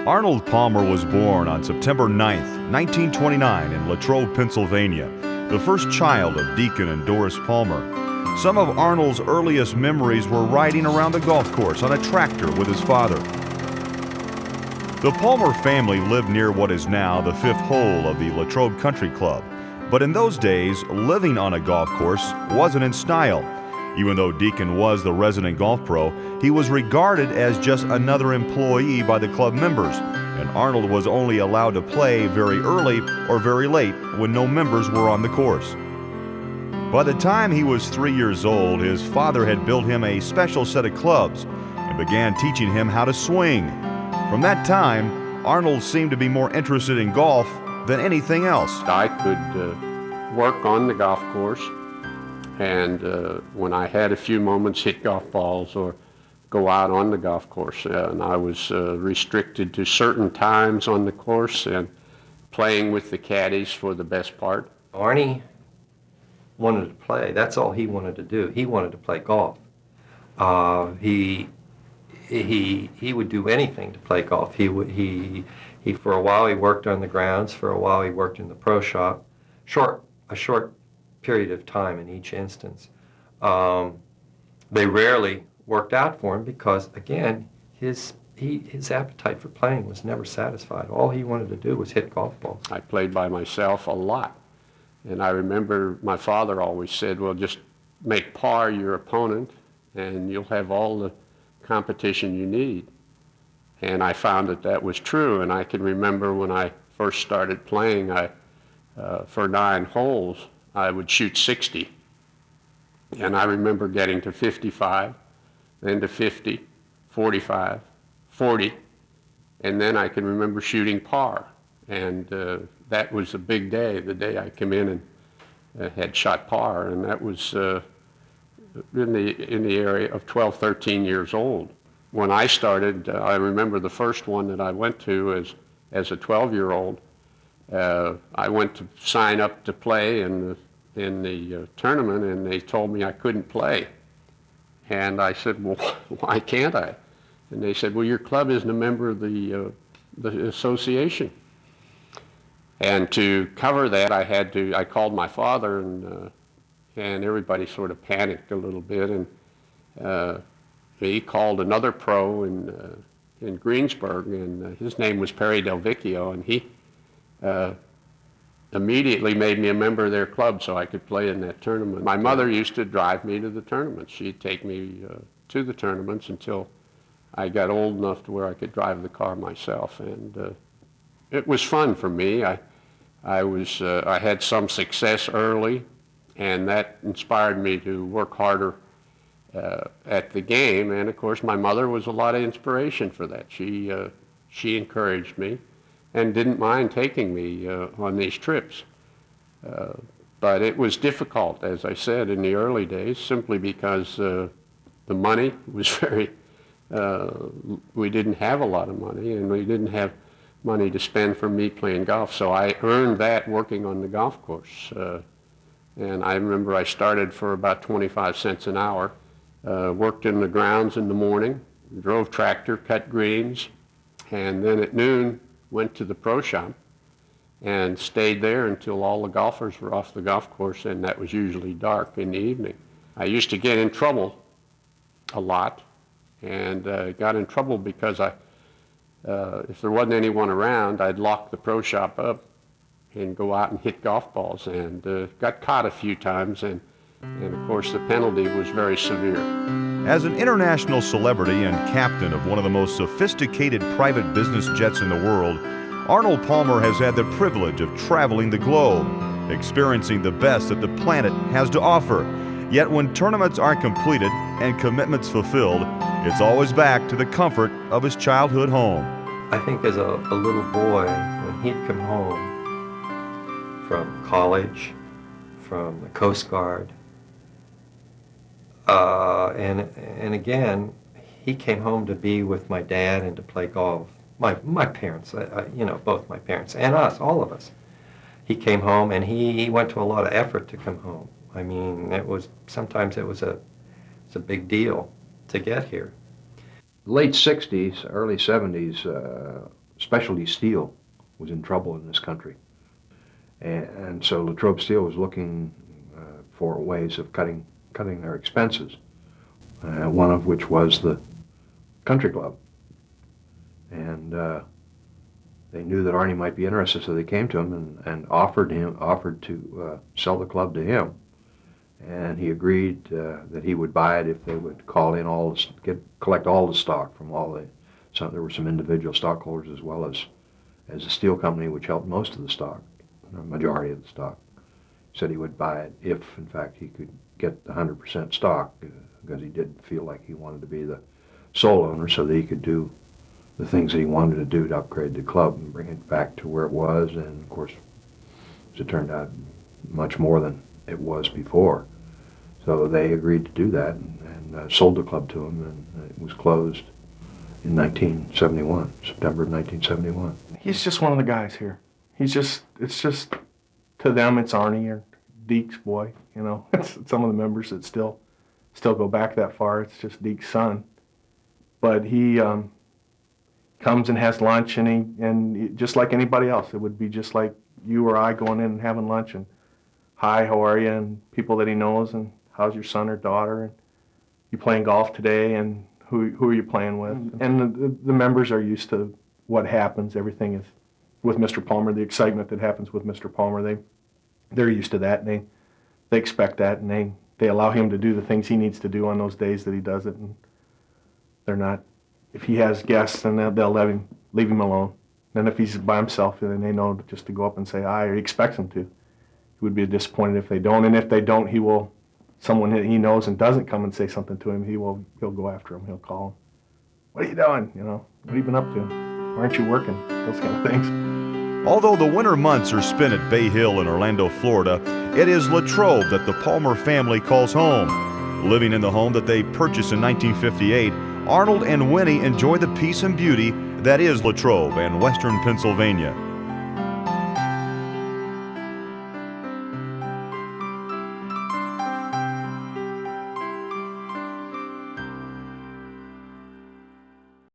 Arnold Palmer was born on September 9, 1929 in Latrobe, Pennsylvania, the first child of Deacon and Doris Palmer. Some of Arnold's earliest memories were riding around the golf course on a tractor with his father. The Palmer family lived near what is now the fifth hole of the Latrobe Country Club, but in those days, living on a golf course wasn't in style. Even though Deacon was the resident golf pro, he was regarded as just another employee by the club members, and Arnold was only allowed to play very early or very late when no members were on the course. By the time he was 3 years old, his father had built him a special set of clubs and began teaching him how to swing. From that time, Arnold seemed to be more interested in golf than anything else. I could work on the golf course, and when I had a few moments, hit golf balls or go out on the golf course. And I was restricted to certain times on the course and playing with the caddies for the best part. Arnie wanted to play. That's all he wanted to do. He wanted to play golf. He would do anything to play golf. He for a while he worked on the grounds. For a while he worked in the pro shop. A short period of time in each instance. They rarely worked out for him because, again, his appetite for playing was never satisfied. All he wanted to do was hit golf balls. I played by myself a lot. And I remember my father always said, well, just make par your opponent and you'll have all the competition you need. And I found that that was true. And I can remember when I first started playing, for 9 holes, I would shoot 60. And I remember getting to 55, then to 50, 45, 40, and then I can remember shooting par. And that was a big day, the day I came in and had shot par, and that was in the area of 12, 13 years old. When I started, I remember the first one that I went to as a 12-year-old. I went to sign up to play in the tournament, and they told me I couldn't play. And I said, well, why can't I? And they said, well, your club isn't a member of the association. And to cover that, I called my father, and everybody sort of panicked a little bit. And he called another pro in Greensburg, and his name was Perry Del Vecchio, and he immediately made me a member of their club so I could play in that tournament. My mother used to drive me to the tournaments. She'd take me to the tournaments until I got old enough to where I could drive the car myself. And it was fun for me. I had some success early, and that inspired me to work harder at the game. And of course, my mother was a lot of inspiration for that. She encouraged me and didn't mind taking me on these trips. But it was difficult, as I said, in the early days, simply because the money was we didn't have a lot of money, and we didn't have money to spend for me playing golf. So I earned that working on the golf course. And I remember I started for about 25 cents an hour, worked in the grounds in the morning, drove tractor, cut greens, and then at noon, went to the pro shop and stayed there until all the golfers were off the golf course, and that was usually dark in the evening. I used to get in trouble a lot, and got in trouble because if there wasn't anyone around, I'd lock the pro shop up and go out and hit golf balls, and got caught a few times, and of course the penalty was very severe. As an international celebrity and captain of one of the most sophisticated private business jets in the world, Arnold Palmer has had the privilege of traveling the globe, experiencing the best that the planet has to offer. Yet when tournaments are completed and commitments fulfilled, it's always back to the comfort of his childhood home. I think as a little boy, when he'd come home from college, from the Coast Guard, and again, he came home to be with my dad and to play golf. My parents, both my parents and us, all of us. He came home, and he went to a lot of effort to come home. I mean, sometimes it was a big deal to get here. Late 60s, early 70s, specialty steel was in trouble in this country. And so Latrobe Steel was looking for ways of cutting their expenses, one of which was the country club. And they knew that Arnie might be interested, so they came to him and offered to sell the club to him. And he agreed that he would buy it if they would call in collect all the stock from there were some individual stockholders as well as the steel company, which held most of the stock, the majority of the stock. He said he would buy it if, in fact, he could get the 100% stock, because he did feel like he wanted to be the sole owner so that he could do the things that he wanted to do to upgrade the club and bring it back to where it was, and of course, as it turned out, much more than it was before. So they agreed to do that and sold the club to him, and it was closed in 1971, September of 1971. He's just one of the guys here. It's just, to them, it's Arnie or Deke's boy, you know. It's some of the members that still go back that far. It's just Deke's son. But he comes and has lunch, and just like anybody else, it would be just like you or I going in and having lunch, and hi, how are you, and people that he knows, and how's your son or daughter, and you playing golf today, and who are you playing with? Mm-hmm. And the members are used to what happens. Everything is with Mr. Palmer, the excitement that happens with Mr. Palmer. They're used to that, and they expect that, and they allow him to do the things he needs to do on those days that he does it, and they're not. If he has guests, then they'll leave him alone. And if he's by himself, then they know just to go up and say hi, or he expects them to. He would be disappointed if they don't, and if they don't, someone that he knows and doesn't come and say something to him, he'll go after him. He'll call him. What are you doing? You know, what have you been up to? Why aren't you working? Those kind of things. Although the winter months are spent at Bay Hill in Orlando, Florida, it is Latrobe that the Palmer family calls home. Living in the home that they purchased in 1958, Arnold and Winnie enjoy the peace and beauty that is Latrobe and western Pennsylvania.